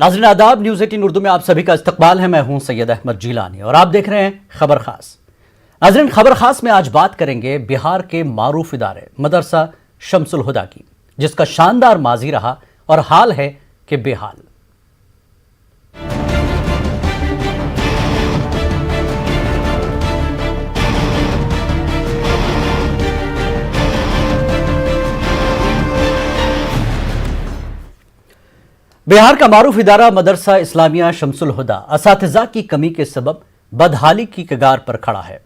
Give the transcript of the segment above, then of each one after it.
नाज़रीन आदाब, न्यूज़ 18 उर्दू में आप सभी का इस्तकबाल है। मैं हूं सैयद अहमद जीलानी और आप देख रहे हैं खबर खास। नाज़रीन, खबर खास में आज बात करेंगे बिहार के मारूफ इदारे मदरसा शम्सुल हुदा की, जिसका शानदार माजी रहा और हाल है कि बेहाल। बिहार का मारूफ इदारा मदरसा इस्लामिया शम्सुल हुदा असातिज़ा की कमी के सबब बदहाली की कगार पर खड़ा है।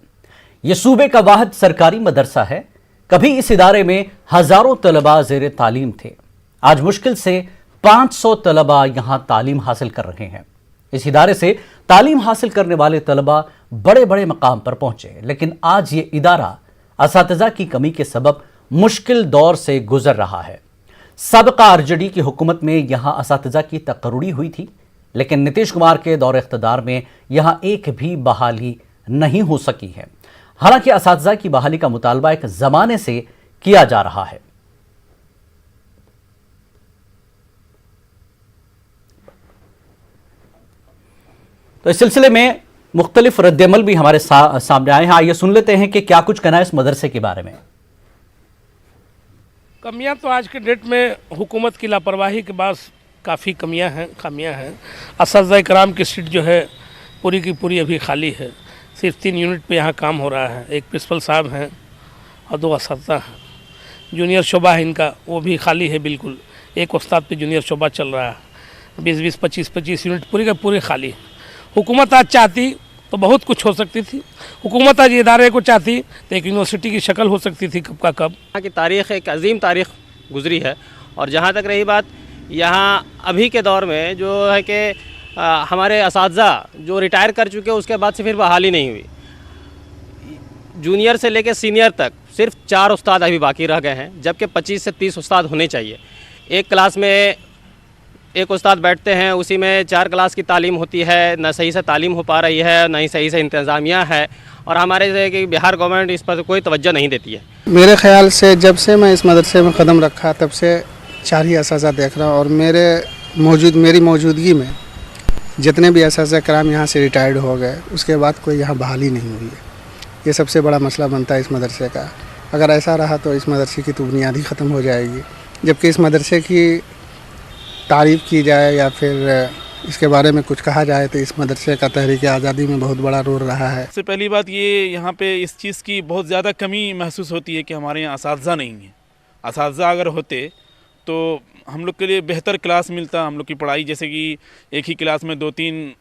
यह सूबे का वाहिद सरकारी मदरसा है। कभी इस इदारे में हजारों तलबा ज़ेर तालीम थे। आज मुश्किल से 500 तलबा यहां तालीम हासिल कर रहे हैं। इस इदारे से तालीम हासिल करने वाले तलबा बड़े बड़े मकाम पर पहुंचे, लेकिन आज ये इदारा असातिज़ा की कमी के सबब मुश्किल दौर से गुजर रहा है। साबिक़ा आरजेडी की हुकूमत में यहां असातिज़ा की तकर्रुड़ी हुई थी, लेकिन नीतीश कुमार के दौर इख्तिदार में यहां एक भी बहाली नहीं हो सकी है। हालांकि असातिज़ा की बहाली का मुतालबा एक जमाने से किया जा रहा है। तो इस सिलसिले में मुख्तलिफ रद्दअमल भी हमारे सामने आए हैं। आइए सुन लेते हैं कि क्या कुछ कहना है इस मदरसे के बारे में। कमियां तो आज के डेट में हुकूमत की लापरवाही के बाद काफ़ी खामियां हैं। असातिज़ा कराम की सीट जो है पूरी की पूरी अभी खाली है। सिर्फ 3 यूनिट पे यहाँ काम हो रहा है। एक प्रिंसिपल साहब हैं और 2 असातिज़ा हैं। जूनियर शोबा है इनका, वो भी खाली है बिल्कुल। एक उस्ताद पे जूनियर शोबा चल रहा है। 20-20, 25-25 यूनिट पूरी का पूरी खाली है। हुकूमत आज चाहती तो बहुत कुछ हो सकती थी। हुकूमत आज इदारे को चाहती तो एक यूनिवर्सिटी की शक्ल हो सकती थी कब का कब। यहाँ की तारीख़ एक अजीम तारीख़ गुजरी है। और जहाँ तक रही बात यहाँ अभी के दौर में जो है कि हमारे असातिज़ा जो रिटायर कर चुके उसके बाद से फिर बहाली नहीं हुई। जूनियर से लेकर सीनियर तक सिर्फ 4 उस्ताद अभी बाकी रह गए हैं, जबकि 25 से 30 उस्ताद होने चाहिए। एक क्लास में एक उस्ताद बैठते हैं, उसी में 4 क्लास की तालीम होती है। न सही से तालीम हो पा रही है, न ही सही से इंतज़ामिया है। और हमारे जो कि बिहार गवर्नमेंट इस पर कोई तवज्जो नहीं देती है। मेरे ख्याल से जब से मैं इस मदरसे में कदम रखा तब से 4 ही असातिज़ा देख रहा हूँ। और मेरी मौजूदगी में जितने भी असातिज़ा कराम यहाँ से रिटायर्ड हो गए, उसके बाद कोई यहाँ बहाली नहीं हुई है। ये सबसे बड़ा मसला बनता है इस मदरसे का। अगर ऐसा रहा तो इस मदरसे की तो बुनियाद ही ख़त्म हो जाएगी। जबकि इस मदरसे की तारीफ़ की जाए या फिर इसके बारे में कुछ कहा जाए तो इस मदरसे का तहरीक आज़ादी में बहुत बड़ा रोल रहा है। सबसे पहली बात ये यहाँ पे इस चीज़ की बहुत ज़्यादा कमी महसूस होती है कि हमारे यहाँ असातिज़ा नहीं है। असातिज़ा अगर होते तो हम लोग के लिए बेहतर क्लास मिलता। हम लोग की पढ़ाई जैसे कि एक ही क्लास में 2-3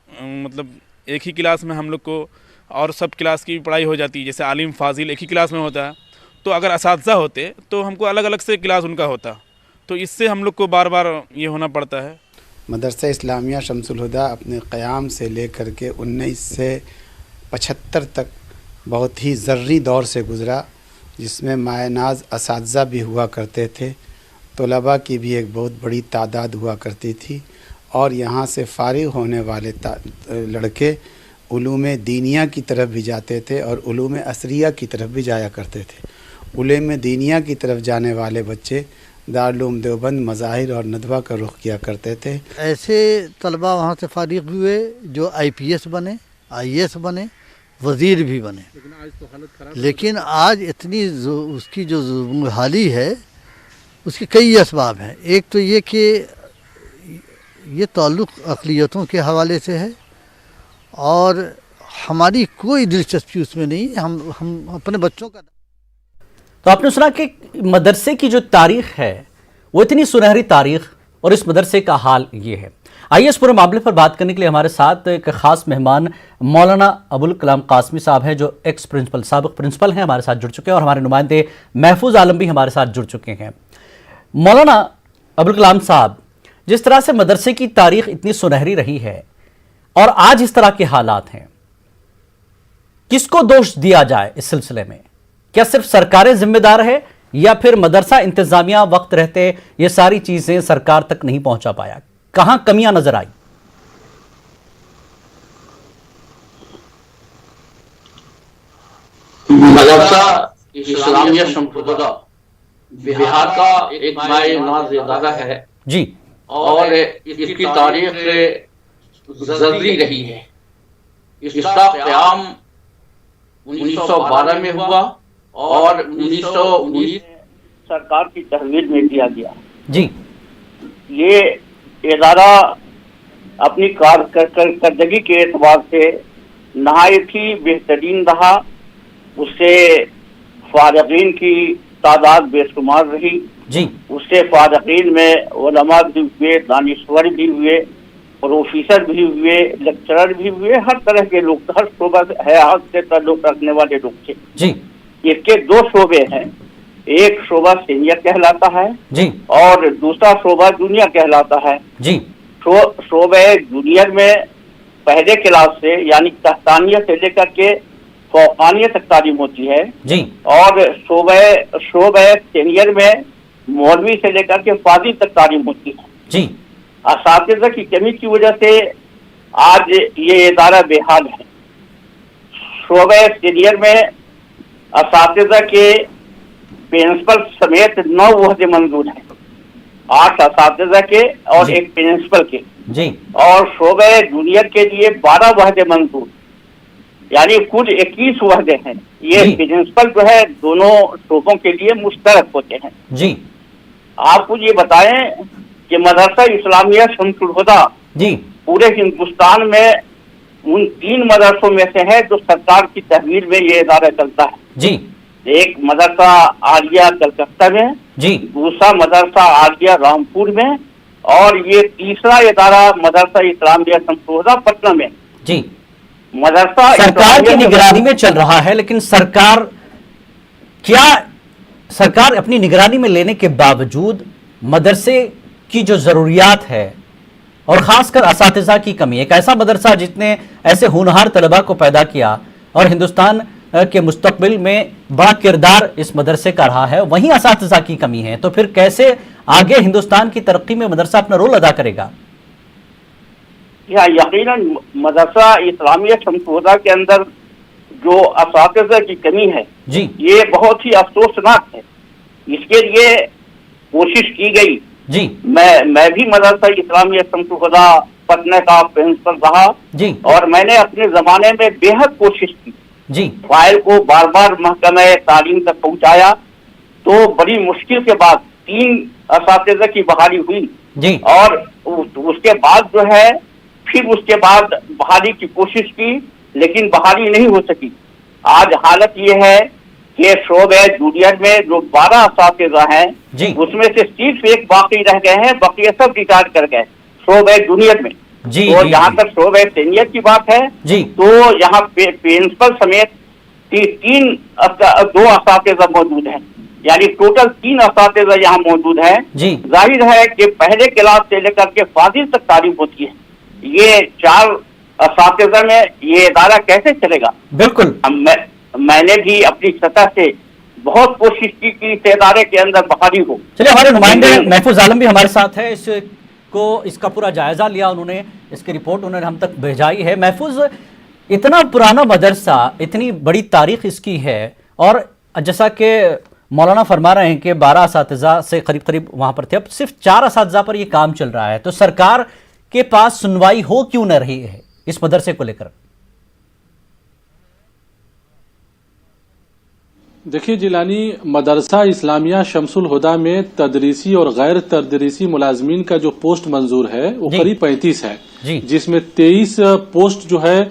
मतलब एक ही क्लास में हम लोग को और सब क्लास की पढ़ाई हो जाती है। जैसे आलिम फाजिल एक ही क्लास में होता है, तो अगर असातिज़ा होते तो हमको अलग अलग से क्लास उनका होता, तो इससे हम लोग को बार बार ये होना पड़ता है। मदरसा इस्लामिया शम्सुल हुदा अपने क़याम से लेकर के 1975 तक बहुत ही ज़र्री दौर से गुज़रा, जिसमें मायनाज असातिज़ा भी हुआ करते थे। तलबा की भी एक बहुत बड़ी तादाद हुआ करती थी। और यहाँ से फ़ारिग़ होने वाले लड़के उलूम दीनिया की तरफ भी जाते थे और उलूम असरिया की तरफ भी जाया करते थे। उलूम दीनिया की तरफ जाने वाले बच्चे दारुल देवबंद, मज़ाहिर और नदवा का रुख किया करते थे। ऐसे तलबा वहाँ से फारिग हुए जो IPS बने, IAS बने, वज़ीर भी बने। लेकिन आज इतनी उसकी जो हाली है उसके कई असबाब हैं। एक तो ये कि ये ताल्लुक़ अक़लियतों के हवाले से है और हमारी कोई दिलचस्पी उसमें नहीं है। हम अपने बच्चों का। तो आपने सुना कि मदरसे की जो तारीख है वो इतनी सुनहरी तारीख, और इस मदरसे का हाल ये है। आइए इस पूरे मामले पर बात करने के लिए हमारे साथ एक ख़ास मेहमान मौलाना अबुल कलाम कासमी साहब हैं, जो एक्स प्रिंसिपल साबिक़ प्रिंसिपल हैं, हमारे साथ जुड़ चुके हैं। और हमारे नुमाइंदे महफूज आलम भी हमारे साथ जुड़ चुके हैं। मौलाना अबुल कलाम साहब, जिस तरह से मदरसे की तारीख इतनी सुनहरी रही है और आज इस तरह के हालात हैं, किसको दोष दिया जाए इस सिलसिले में? क्या सिर्फ सरकारें जिम्मेदार है या फिर मदरसा इंतजामिया वक्त रहते ये सारी चीजें सरकार तक नहीं पहुंचा पाया? कहां कमियां नजर आई? मदरसा इस्लामिया शम्सुल हुदा बिहार का एक माय नाज़ इदारा है जी। और इसकी तारीख जल्दी रही है। इसका क़याम 1912 में हुआ और 1919 सरकार की तहवील में दिया गया। जी, ये इदारा अपनी कारकर्दगी के एतबार से नहायत ही बेहतरीन रहा। उससे फारगीन की तादाद बेशुमार रही। जी, उससे फारगीन में उलमा भी हुए, दानिश्वर भी हुए, प्रोफेसर भी हुए, लेक्चरर भी हुए, हर तरह के लोग, हर शोबा हयात से ताल्लुक रखने वाले लोग थे। जी, इसके दो शोबे हैं, एक शोबा सीनियर कहलाता है जी, और दूसरा शोबा जूनियर कहलाता है। जी, शोबे जूनियर में पहले क्लास से यानी तहतानिया से लेकर के फौकानिया तक तालीम होती है। जी, और शोबे सीनियर में मौलवी से लेकर के फाजिल तक तालीम होती है। जी, असातिज़ा की कमी की वजह से आज ये इदारा बेहाल है। शोबे सीनियर में असातिज़ा के प्रिंसिपल समेत 9 वहदे मंजूर हैं, 8 असातिज़ा के और एक प्रिंसिपल के। जी, और शोबे जूनियर के लिए 12 वहदे मंजूर, यानी कुल 21 वहदे हैं। ये प्रिंसिपल जो है दोनों शोबों के लिए मुश्तरक होते हैं। जी, आपको ये बताएं कि मदरसा इस्लामिया शम्सुल हुदा जी, पूरे हिंदुस्तान में उन 3 मदरसों में से है जो सरकार की तहवील में ये इदारा चलता है। जी, एक मदरसा आलिया कलकत्ता में, जी, दूसरा मदरसा आलिया रामपुर में, और ये तीसरा इदारा मदरसा इस्लामिया शम्सुल हुदा पटना में। जी, मदरसा सरकार की निगरानी में चल रहा है, लेकिन सरकार अपनी निगरानी में लेने के बावजूद मदरसे की जो जरूरियात है और खासकर असातिज़ा की कमी, एक ऐसा मदरसा जिसने ऐसे होनहार तलबा को पैदा किया और हिंदुस्तान के मुस्तकबिल में बड़ा किरदार इस मदरसे का रहा है, वहीं असातिज़ा की कमी है, तो फिर कैसे आगे हिंदुस्तान की तरक्की में मदरसा अपना रोल अदा करेगा? यकीनन मदरसा इस्लामिया शम्सुल हुदा के अंदर जो असातिज़ा की कमी है जी, ये बहुत ही अफसोसनाक है। इसके लिए कोशिश की गई। जी, मैं भी मदरसा इस्लामिया शम्सुल हुदा पटना का प्रिंसिपल रहा जी, और मैंने अपने जमाने में बेहद कोशिश की। जी, फाइल को बार बार महकमे तालीम तक पहुंचाया, तो बड़ी मुश्किल के बाद 3 असातिज़ा की बहाली हुई। जी, और उसके बाद जो है फिर उसके बाद बहाली की कोशिश की, लेकिन बहाली नहीं हो सकी। आज हालत ये है कि शोबे जूनियर में जो 12 असातिज़ा हैं उसमें से सिर्फ एक बाकी रह गए हैं, बाकी सब रिटायर कर गए शोबे जूनियर में। जी, तो जी, जहाँ तक शोबे सीनियर की बात है जी, तो यहाँ प्रिंसिपल समेत 2 असातिज़ा मौजूद हैं, यानी टोटल 3 असातिज़ा यहाँ मौजूद हैं। जी, जाहिर है कि पहले क्लास से लेकर के फाजिल तक तालीम होती है। ये 4 असातिज़ा में ये इदारा कैसे चलेगा? बिल्कुल। मैंने भी अपनी सतह से बहुत कोशिश की कि इस इदारे के अंदर बहाली हो। चलिए, हमारे नुमाइंदे महफूज आलम भी हमारे साथ है, इसका पूरा जायजा लिया उन्होंने, इसकी रिपोर्ट उन्होंने हम तक भेजाई है। महफूज, इतना पुराना मदरसा, इतनी बड़ी तारीख इसकी है, और जैसा कि मौलाना फरमा रहे हैं कि 12 असातिज़ा से करीब करीब वहां पर थे, अब सिर्फ 4 असातिज़ा पर यह काम चल रहा है, तो सरकार के पास सुनवाई हो क्यों न रही है इस मदरसे को लेकर? देखिए जिलानी, मदरसा इस्लामिया शम्सुल हुदा में तदरीसी और गैर तदरीसी मुलाजमीन का जो पोस्ट मंजूर है वो करीब 35 है, जिसमें 23 पोस्ट जो है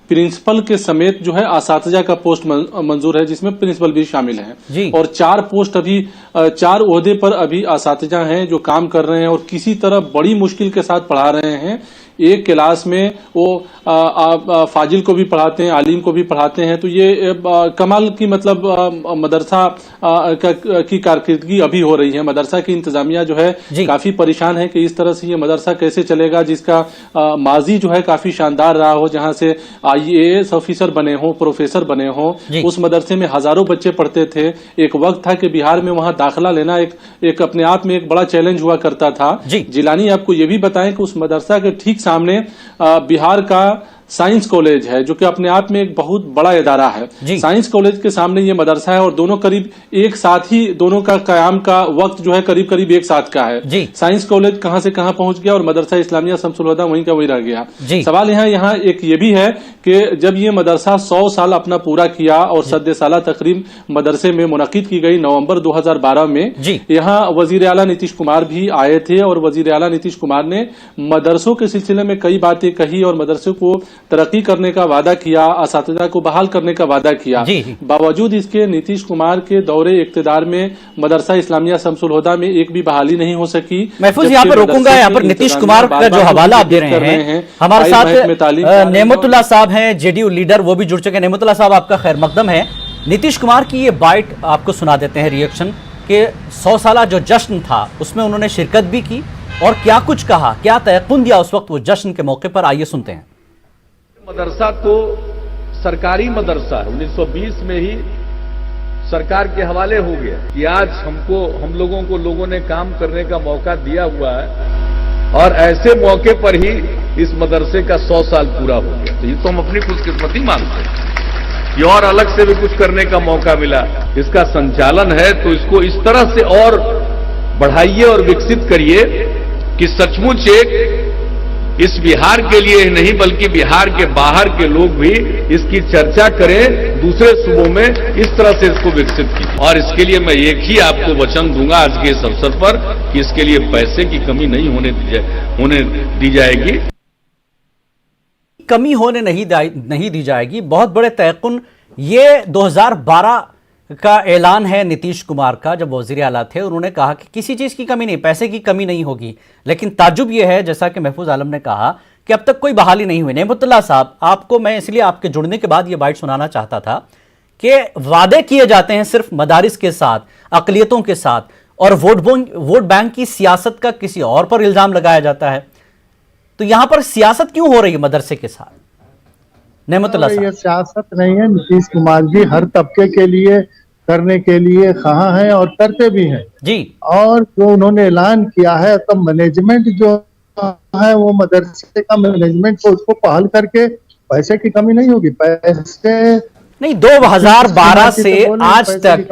प्रिंसिपल के समेत जो है असातिज़ा का पोस्ट मंजूर है, जिसमें प्रिंसिपल भी शामिल हैं, और 4 पोस्ट अभी 4 ओहदे पर अभी असातिज़ा हैं जो काम कर रहे हैं और किसी तरह बड़ी मुश्किल के साथ पढ़ा रहे हैं। एक क्लास में वो फाजिल को भी पढ़ाते हैं, आलिम को भी पढ़ाते हैं, तो ये कमाल की मतलब मदरसा की कारकर्दगी अभी हो रही है। मदरसा की इंतजामिया जो है काफी परेशान है कि इस तरह से ये मदरसा कैसे चलेगा, जिसका माजी जो है काफी शानदार रहा हो, जहां से IAS ऑफिसर बने हों, प्रोफेसर बने हों। उस मदरसे में हजारों बच्चे पढ़ते थे। एक वक्त था कि बिहार में वहां दाखिला लेना एक अपने आप में एक बड़ा चैलेंज हुआ करता था। जिलानी, आपको ये भी बताएं कि उस मदरसा के ठीक सामने बिहार का साइंस कॉलेज है जो कि अपने आप में एक बहुत बड़ा इदारा है। साइंस कॉलेज के सामने ये मदरसा है और दोनों करीब एक साथ ही, दोनों का कयाम का वक्त जो है करीब करीब एक साथ का है। साइंस कॉलेज कहां से कहां पहुंच गया और मदरसा इस्लामिया शम्सुल हुदा वहीं का वहीं रह गया। सवाल यहाँ एक ये भी है कि जब ये मदरसा 100 साल अपना पूरा किया और सद्दे साला तकरीब मदरसे में मुनक्किद की गई नवंबर 2012 में, यहाँ वजीर आला नीतीश कुमार भी आए थे और वजीर आला नीतीश कुमार ने मदरसों के सिलसिले में कई बातें कही और मदरसों को तरक्की करने का वादा किया, असातिज़ा को बहाल करने का वादा किया। बावजूद इसके नीतीश कुमार के दौरे इक्तदार में मदरसा इस्लामिया शम्सुल हुदा में एक भी बहाली नहीं हो सकी। महफूज यहाँ पर रोकूंगा, यहाँ पर नीतीश कुमार का जो हवाला आप दे रहे हैं, हमारे साथ नेमतुल्लाह साहब हैं, जेडीयू लीडर, वो भी जुड़ चुके हैं। नेमतुल्लाह साहब, आपका खैर मकदम है। नीतीश कुमार की ये बाइट आपको सुना देते हैं, रिएक्शन के 100 साला जो जश्न था उसमें उन्होंने शिरकत भी की और क्या कुछ कहा, क्या तयक़ुन दिया उस वक्त वो जश्न के मौके पर, आइए सुनते हैं। मदरसा तो सरकारी मदरसा है, 1920 में ही सरकार के हवाले हो गया कि आज हम लोगों को लोगों ने काम करने का मौका दिया हुआ है और ऐसे मौके पर ही इस मदरसे का 100 साल पूरा हो गया। तो ये तो हम अपनी खुशकिस्मती मानते हैं कि और अलग से भी कुछ करने का मौका मिला। इसका संचालन है तो इसको इस तरह से और बढ़ाइए और विकसित करिए कि सचमुच एक इस बिहार के लिए नहीं बल्कि बिहार के बाहर के लोग भी इसकी चर्चा करें, दूसरे सूबों में इस तरह से इसको विकसित कीजिए। और इसके लिए मैं एक ही आपको वचन दूंगा आज के इस अवसर पर कि इसके लिए पैसे की कमी नहीं होने दी जाएगी। कमी होने नहीं दी जाएगी। बहुत बड़े तयक़ुन, ये 2012 का ऐलान है नीतीश कुमार का, जब वज़ीर आला थे उन्होंने कहा कि किसी चीज़ की कमी नहीं, पैसे की कमी नहीं होगी। लेकिन ताज्जुब यह है, जैसा कि महफूज आलम ने कहा, कि अब तक कोई बहाली नहीं हुई। नेमतुल्लाह साहब, आपको मैं इसलिए आपके जुड़ने के बाद ये बाइट सुनाना चाहता था कि वादे किए जाते हैं सिर्फ मदारिस के साथ, अक़लियतों के साथ, और वोट बैंक की सियासत का किसी और पर इल्ज़ाम लगाया जाता है। तो यहां पर सियासत क्यों हो रही है मदरसे के साथ? नेमतुल्लाह साहब, ये सियासत नहीं है। नीतीश कुमार जी हर तबके के लिए करने के लिए कहा है और करते भी हैं जी। और जो उन्होंने ऐलान किया है, तो मैनेजमेंट जो है वो मदरसे का मैनेजमेंट को उसको पहल करके पैसे की कमी नहीं होगी। पैसे नहीं, 2012 से आज तक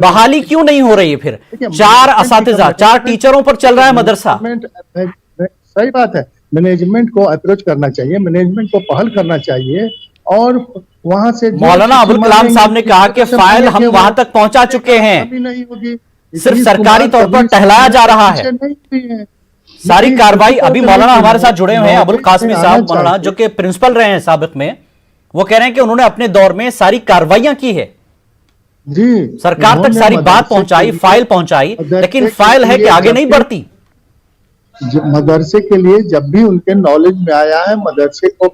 बहाली क्यों नहीं हो रही है? फिर 4 असातिज़ा, 4 टीचरों पर चल रहा है मदरसा। सही बात है, मैनेजमेंट को अप्रोच करना चाहिए, मैनेजमेंट को पहल करना चाहिए और वहां से मौलाना अबुल कलाम साहब ने कहा कि फाइल हम वहां तक पहुंचा चुके हैं, नहीं होगी, सिर्फ सरकारी तौर पर टहलाया जा रहा है। सारी कार्रवाई, अभी मौलाना हमारे साथ जुड़े हुए हैं अबुल कासमी साहब, मौलाना जो कि प्रिंसिपल रहे हैं साबिक में, वो कह रहे हैं कि उन्होंने अपने दौर में सारी कार्रवाइयां की है जी, सरकार तक सारी बात पहुंचाई, फाइल पहुंचाई, लेकिन फाइल है कि आगे नहीं बढ़ती। मदरसे के लिए जब भी उनके नॉलेज में आया है, मदरसे को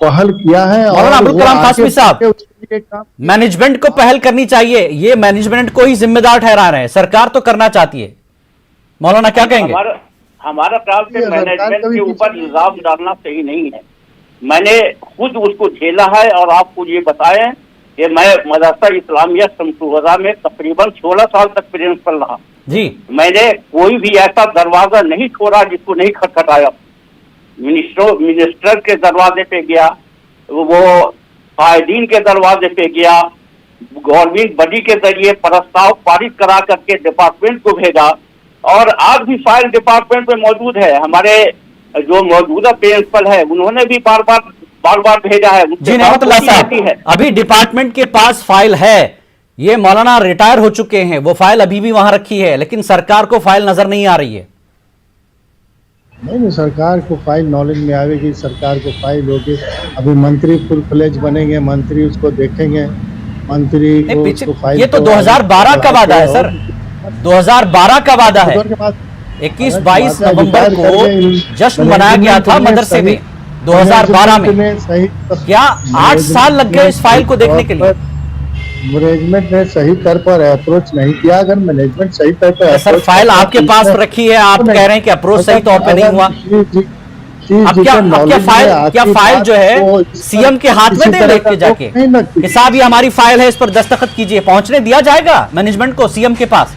पहल किया है। मौलाना अबुल कलाम कासमी साहब, मैनेजमेंट को पहल करनी चाहिए, ये मैनेजमेंट को ही जिम्मेदार ठहरा रहे हैं, सरकार तो करना चाहती है। मौलाना क्या कहेंगे? हमारा ख्याल से मैनेजमेंट के ऊपर इल्जाम डालना सही नहीं है। मैंने खुद उसको झेला है और आपको ये बताएं कि मैं मदरसा इस्लामिया शम्सुल हुदा में तकरीबन 16 साल तक प्रिंसिपल रहा जी। मैंने कोई भी ऐसा दरवाजा नहीं छोड़ा जिसको नहीं खटखटाया। मिनिस्टर के दरवाजे पे गया, वो कायदीन के दरवाजे पे गया, गवर्नमेंट बॉडी के जरिए प्रस्ताव पारित करा करके डिपार्टमेंट को भेजा और आज भी फाइल डिपार्टमेंट में मौजूद है। हमारे जो मौजूदा प्रिंसिपल है उन्होंने भी बार बार भेजा है। जी नेमतुल्लाह साहब, अभी डिपार्टमेंट के पास फाइल है, ये मौलाना रिटायर हो चुके हैं, वो फाइल अभी भी वहां रखी है, लेकिन सरकार को फाइल नजर नहीं आ रही है। नहीं, सरकार को फाइल नॉलेज में आएगी, सरकार को फाइल होगी। अभी मंत्री फुल फ्लेज बनेंगे, मंत्री उसको देखेंगे, मंत्री को उसको फाइल। ये तो 2012 का वादा है सर, 2012 का वादा है। 21-22 नवंबर को जश्न मनाया गया था मदरसे में 2012 में। क्या 8 साल लग गए इस फाइल को देखने के लिए? मैनेजमेंट ने सही तौर पर अप्रोच नहीं किया। अगर मैनेजमेंट सही तौर पर, सर फाइल आपके पास रखी है, आप कह रहे हैं कि अप्रोच सही तौर पे नहीं हुआ। अब क्या फाइल जो है सीएम के हाथ में दे लेके जाके कि साहब ये हमारी फाइल है, इस पर दस्तखत कीजिए, पहुंचने दिया जाएगा मैनेजमेंट को सीएम के पास?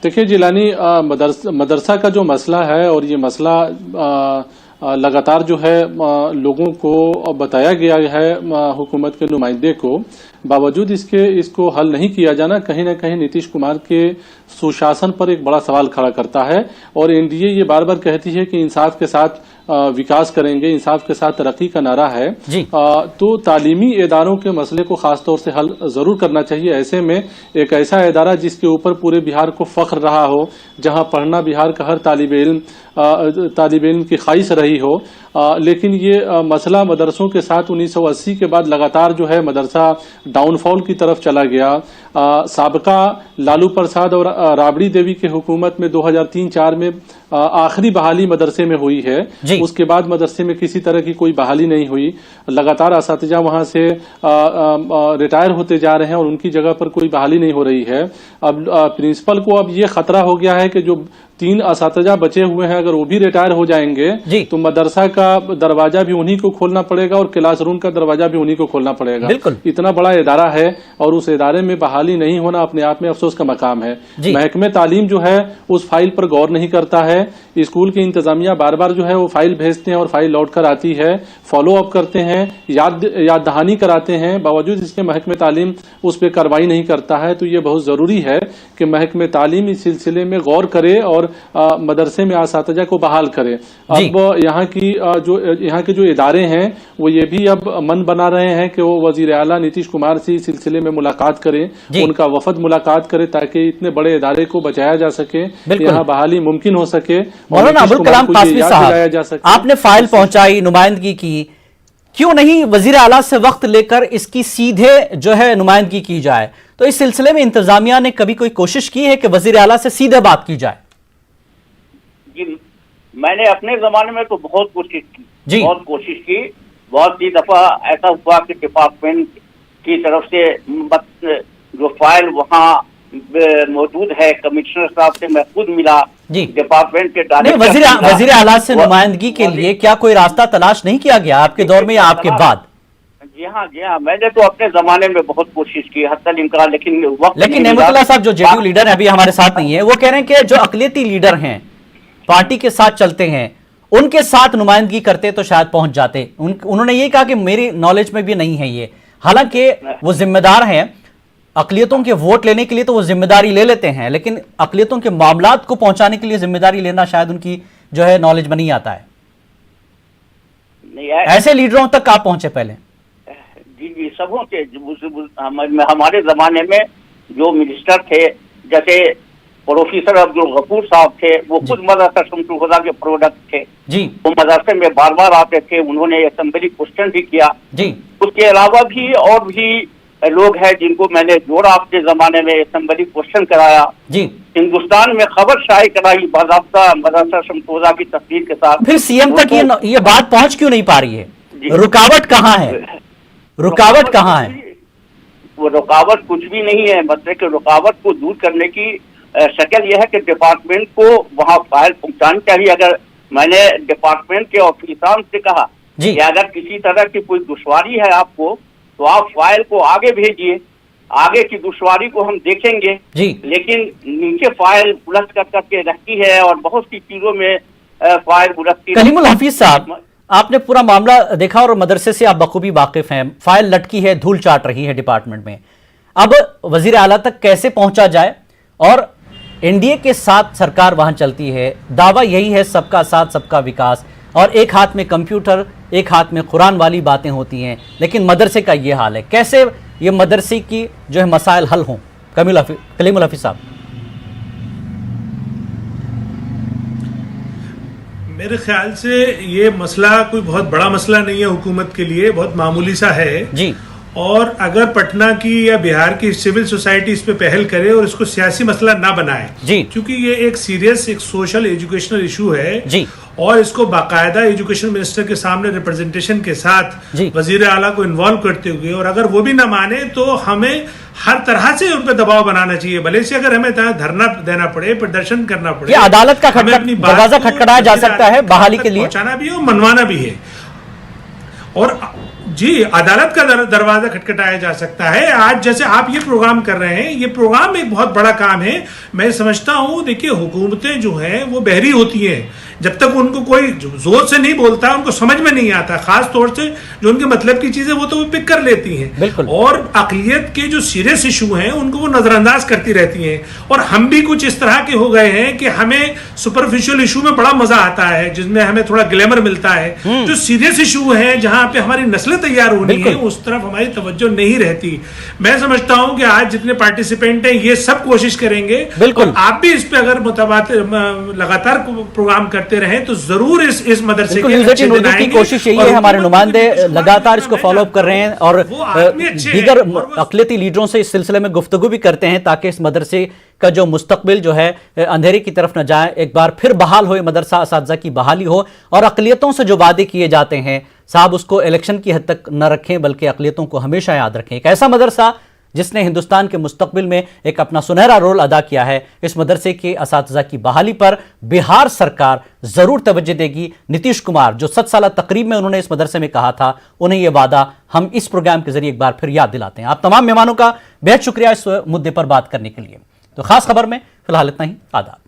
देखिए जिलानी, मदरसा का जो मसला है और ये मसला लगातार जो है लोगों को बताया गया है हुकूमत के नुमाइंदे को, बावजूद इसको हल नहीं किया जाना कहीं ना कहीं नीतीश कुमार के सुशासन पर एक बड़ा सवाल खड़ा करता है। और एनडीए ये बार बार कहती है कि इंसाफ के साथ विकास करेंगे, इंसाफ के साथ तरक्की का नारा है। तो तालीमी इदारों के मसले को खासतौर से हल जरूर करना चाहिए। ऐसे में एक ऐसा इदारा जिसके ऊपर पूरे बिहार को फख्र रहा हो, जहां पढ़ना बिहार का हर तालिब इल्म की ख्वाहिश रही हो, लेकिन ये मसला मदरसों के साथ 1980 के बाद लगातार जो है मदरसा डाउनफॉल की तरफ चला गया। साबका लालू प्रसाद और राबड़ी देवी की हुकूमत में 2003-04 में आखिरी बहाली मदरसे में हुई है। उसके बाद मदरसे में किसी तरह की कोई बहाली नहीं हुई। लगातार असातिजा वहां से रिटायर होते जा रहे हैं और उनकी जगह पर कोई बहाली नहीं हो रही है। अब प्रिंसिपल को अब ये खतरा हो गया है कि जो 3 असातिजा बचे हुए हैं, अगर वो भी रिटायर हो जाएंगे तो मदरसा का दरवाजा भी उन्हीं को खोलना पड़ेगा और क्लासरूम का दरवाजा भी उन्हीं को खोलना पड़ेगा। इतना बड़ा इदारा है और उस इदारे में बहाली नहीं होना अपने आप में अफसोस का मकाम है। महकमे तालीम जो है उस फाइल पर गौर नहीं करता है। स्कूल की इंतजामिया बार बार जो है वो फाइल भेजते हैं और फाइल लौट कर आती है, फॉलो अप करते हैं, याद दहानी कराते हैं, बावजूद इसके महकमे तालीम उस पर कार्रवाई नहीं करता है। तो ये बहुत जरूरी है कि महकमे तालीम इस सिलसिले में गौर करे और मदरसे में असातिजा को बहाल करे। अब यहाँ के जो इदारे हैं वो ये भी अब मन बना रहे हैं कि वो वजीर आला नीतीश कुमार से इस सिलसिले में मुलाकात करें, उनका वफद मुलाकात करे ताकि इतने बड़े इदारे को बचाया जा सके, यहाँ बहाली मुमकिन हो सके। मौलाना अबुल कलाम कासमी साहब, आपने फाइल पहुंचाई, नुमाइंदगी की, क्यों नहीं वजीर आला से वक्त लेकर इसकी सीधे जो है नुमाइंदगी की जाए? तो इस सिलसिले में इंतजामिया ने कभी कोई कोशिश की है कि वजीर आला से सीधे बात की जाए? जी, मैंने अपने जमाने में तो बहुत कोशिश की, बहुत सी दफा ऐसा हुआ कि डिपार्टमेंट की तरफ से जो फाइल वहाँ मौजूद है कमिश्नर साहब से मैं खुद मिला, डिपार्टमेंट के वजीर आला से नुमाइंदगी के लिए क्या कोई रास्ता तलाश नहीं किया गया आपके दौर में या आपके बाद? जी हाँ, मैंने तो अपने जमाने में बहुत कोशिश की, हत्ता इनकार, लेकिन नेमतुल्लाह साहब जो जेडीयू लीडर है, अभी हमारे साथ नहीं है, वो कह रहे हैं कि जो अकलियती लीडर हैं, पार्टी के साथ चलते हैं, उनके साथ नुमाइंदगी करते तो शायद पहुंच जाते। उन्होंने ये कहा कि मेरी नॉलेज में भी नहीं है ये। हालांकि वो जिम्मेदार हैं, अकलियतों के वोट लेने के लिए तो वो जिम्मेदारी ले लेते हैं, लेकिन अकलियतों के मामलात को पहुंचाने के लिए जिम्मेदारी लेना शायद उनकी जो है नॉलेज में नहीं आता है। ऐसे लीडरों तक आप पहुंचे पहले? जी, सबों के हमारे जमाने में जो मिनिस्टर थे, जैसे प्रोफेसर अब्दुल गफूर साहब थे, वो खुद मदरसा शमसुल हुदा के प्रोडक्ट थे। वो मदरसे में बार बार आते थे, उन्होंने असेंबली क्वेश्चन भी किया। उसके अलावा भी और भी लोग हैं जिनको मैंने जोड़ा अपने जमाने में, असेंबली क्वेश्चन कराया, हिंदुस्तान में खबर शाये कराई बाज़ाब्ता मदरसा शमसुल हुदा की तस्वीर के साथ। फिर सीएम तक ये बात पहुंच क्यों नहीं पा रही है? रुकावट कहाँ है? रुकावट कहाँ है? वो रुकावट कुछ भी नहीं है। मसले के रुकावट को दूर करने की शक्ल यह है कि डिपार्टमेंट को वहाँ फाइल पहुँचानी चाहिए। अगर मैंने डिपार्टमेंट के ऑफिसर से कहा कि अगर किसी तरह की कोई दुश्वारी है आपको, तो आप फाइल को आगे भेजिए, आगे की दुश्वारी को हम देखेंगे। लेकिन नीचे फाइल उलट कर करके रखती है और बहुत सी चीजों में फाइल उलटती है। कलीमुल हफीज साहब, आपने पूरा मामला देखा और मदरसे से आप बखूबी वाकिफ हैं। फाइल लटकी है, धूल चाट रही है डिपार्टमेंट में। अब वजीर आला तक कैसे पहुंचा जाए? और एनडीए के साथ सरकार वहां चलती है, दावा यही है सबका साथ सबका विकास, और एक हाथ में कंप्यूटर एक हाथ में कुरान वाली बातें होती हैं, लेकिन मदरसे का ये हाल है। कैसे ये मदरसे की जो है मसाइल हल हों? कलीमुल हफीज साहब। मेरे ख्याल से ये मसला कोई बहुत बड़ा मसला नहीं है, हुकूमत के लिए बहुत मामूली सा है जी। और अगर पटना की या बिहार की सिविल सोसाइटी इस पे पहल करे और इसको सियासी मसला ना बनाए जी, क्योंकि ये एक सीरियस एक सोशल एजुकेशनल इशू है जी, और इसको बाकायदा एजुकेशन मिनिस्टर के सामने रिप्रेजेंटेशन के साथ वजीर आला को इन्वॉल्व करते हुए, और अगर वो भी ना माने तो हमें हर तरह से उन पर दबाव बनाना चाहिए। भले से अगर हमें धरना देना पड़े, प्रदर्शन करना पड़े, अदालत का दरवाजा खटखटाया जा सकता है बहाली के लिए, पहुंचाना भी है और मनवाना भी है। और जी, अदालत का दरवाजा खटखटाया जा सकता है। आज जैसे आप ये प्रोग्राम कर रहे हैं, ये प्रोग्राम एक बहुत बड़ा काम है। मैं समझता हूं, देखिए हुकूमतें जो हैं वो बहरी होती हैं, जब तक उनको कोई जोर से नहीं बोलता उनको समझ में नहीं आता, खास तौर से जो उनके मतलब की चीजें वो तो वो पिक कर लेती हैं, और अकलियत के जो सीरियस इशू हैं उनको वो नजरअंदाज करती रहती हैं। और हम भी कुछ इस तरह के हो गए हैं कि हमें सुपरफिशियल इशू में बड़ा मजा आता है, जिसमें हमें थोड़ा ग्लैमर मिलता है। जो सीरियस इशू है, जहां पे हमारी नस्लें तैयार होनी है, उस तरफ हमारी तवज्जो नहीं रहती। मैं समझता हूं कि आज जितने पार्टिसिपेंट हैं ये सब कोशिश करेंगे, और आप भी इस पे अगर लगातार प्रोग्राम करते रहे तो जरूर इस मदरसे की कोशिश यही है। हमारे नुमाइंदे लगातार इसको फॉलो अप कर रहे हैं और दीगर अक़लियती लीडरों से इस सिलसिले में गुफ्तगू भी करते हैं, ताकि इस मदरसे का जो मुस्तकबिल जो है अंधेरे की तरफ न जाए, एक बार फिर बहाल हो, मदरसा असातिज़ा की बहाली हो, और अक़लियतों से जो वादे किए जाते हैं साहब उसको इलेक्शन की हद तक न रखें, बल्कि अक़लियतों को हमेशा याद रखें। एक ऐसा मदरसा जिसने हिंदुस्तान के मुस्तकबिल में एक अपना सुनहरा रोल अदा किया है, इस मदरसे के असातिज़ा की बहाली पर बिहार सरकार जरूर तवज्जो देगी। नीतीश कुमार जो 7 साल तकरीब में उन्होंने इस मदरसे में कहा था, उन्हें यह वादा हम इस प्रोग्राम के जरिए एक बार फिर याद दिलाते हैं। आप तमाम मेहमानों का बेहद शुक्रिया इस मुद्दे पर बात करने के लिए। तो खास खबर में फिलहाल इतना ही। आदाब।